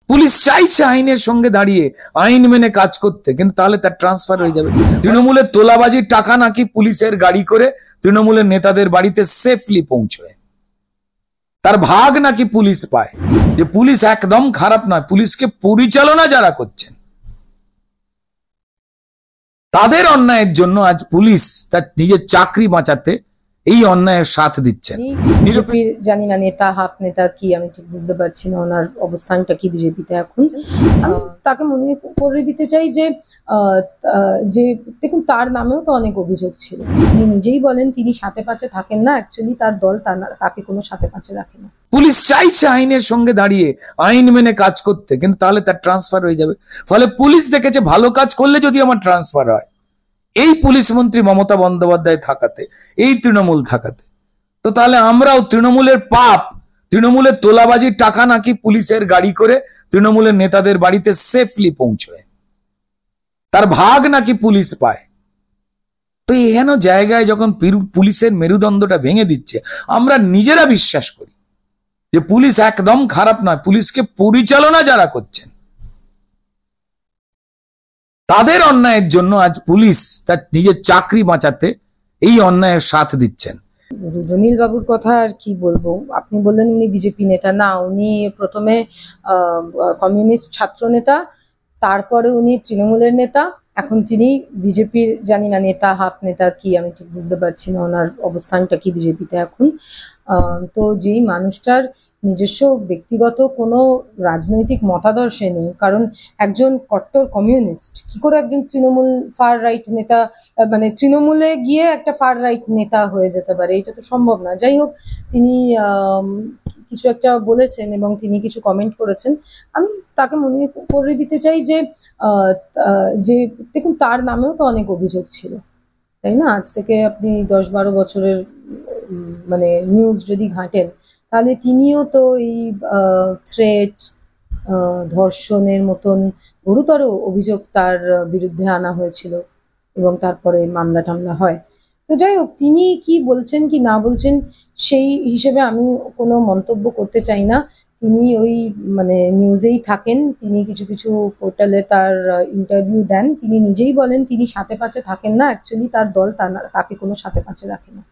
Police চাইছে আইনের সঙ্গে দাঁড়িয়ে আইন মেনে কাজ করতে, কিন্তু তাহলে তার ট্রান্সফার হয়ে যাবে। তৃণমূলের তোলাবাজির টাকা নাকি পুলিশের গাড়ি করে তৃণমূলের নেতাদের বাড়িতে সেফলি পৌঁছয়, তার ভাগ নাকি পুলিশ পায়। যে পুলিশ একদম খারাপ নয়, পুলিশকে পরিচালনা যারা করছেন তাদের অন্যায়ের জন্য আজ পুলিশ তার নিজের চাকরি বাঁচাতে এই অন্যায়ের সাথ দিচ্ছেন। বিজেপির জানি না নেতা হাফ নেতা কি, আমি ঠিক বুঝতে পারছি না ওনার অবস্থানটা কি বিজেপিতে এখন। তাকে মনে করে দিতে চাই যে দেখুন, তার নামেও তো অনেক অভিযোগ ছিল। তিনি নিজেই বলেন তিনি সাথে পাচে থাকেন না, অ্যাকচুয়ালি তার দল তাকে কোনো সাথে পাচে রাখে না। পুলিশ চাইছে আইনের সঙ্গে দাঁড়িয়ে আইন মেনে কাজ করতে, কিন্তু তাহলে তার ট্রান্সফার হয়ে যাবে। ফলে পুলিশ দেখেছে ভালো কাজ করলে যদি আমার ট্রান্সফার হয়, এই পুলিশ মন্ত্রী মমতা বন্দ্যোপাধ্যায় থাকাতে, এই তৃণমূল থাকাতে, তো তাহলে আমরাও তৃণমূলের পাপ, তৃণমূলের তোলাবাজির টাকা নাকি পুলিশের গাড়ি করে তৃণমূলের নেতাদের বাড়িতে সেফলি পৌঁছয়, তার ভাগ নাকি পুলিশ পায়। তো এহেন জায়গায় যখন পুলিশের মেরুদণ্ডটা ভেঙে দিচ্ছে, আমরা নিজেরা বিশ্বাস করি যে পুলিশ একদম খারাপ নয়, পুলিশকে পরিচালনা যারা করছেন তাদের অন্যায়ের জন্য আজ পুলিশ তার নিজের চাকরি বাঁচাতে এই অন্যায়ের সাথ দিচ্ছেন। রুদ্রনীল বাবুর কথা আর কি বলবো, আপনি বললেন উনি বিজেপি নেতা না, উনি প্রথমে কমিউনিস্ট ছাত্র নেতা, তারপরে উনি তৃণমূলের নেতা, এখন তিনি বিজেপির জানি না নেতা হাফ নেতা কি, আমি ঠিক বুঝতে পারছি না ওনার অবস্থানটা কি বিজেপিতে এখন। তো যেই মানুষটার নিজস্ব ব্যক্তিগত কোনো রাজনৈতিক মতাদর্শে নেই, কারণ একজন কট্টর কমিউনিস্ট কি করে একজন তৃণমূল ফার রাইট নেতা, মানে তৃণমূলে গিয়ে একটা ফার রাইট নেতা হয়ে যেতে পারে, এটা তো সম্ভব না। যাই হোক, তিনি কিছু একটা বলেছেন এবং তিনি কিছু কমেন্ট করেছেন। আমি তাকে মনে করে দিতে চাই যে দেখুন, তার নামেও তো অনেক অভিযোগ ছিল, তাই না? আজ থেকে আপনি 10-12 বছরের মানে নিউজ যদি ঘাঁটেন, তাহলে তিনিও তো এই থ্রেট, ধর্ষণের মতন গুরুতর অভিযোগ তার বিরুদ্ধে আনা হয়েছিল এবং তারপরে মামলা টামলা হয়। তো যাই হোক, তিনি কি বলছেন কি না বলছেন সেই হিসেবে আমি কোনো মন্তব্য করতে চাই না। তিনি ওই মানে নিউজেই থাকেন, তিনি কিছু কিছু পোর্টালে তার ইন্টারভিউ দেন, তিনি নিজেই বলেন তিনি সাথে পাচে থাকেন না, অ্যাকচুয়ালি তার দল তাকে কোনো সাথে পাচে রাখে না।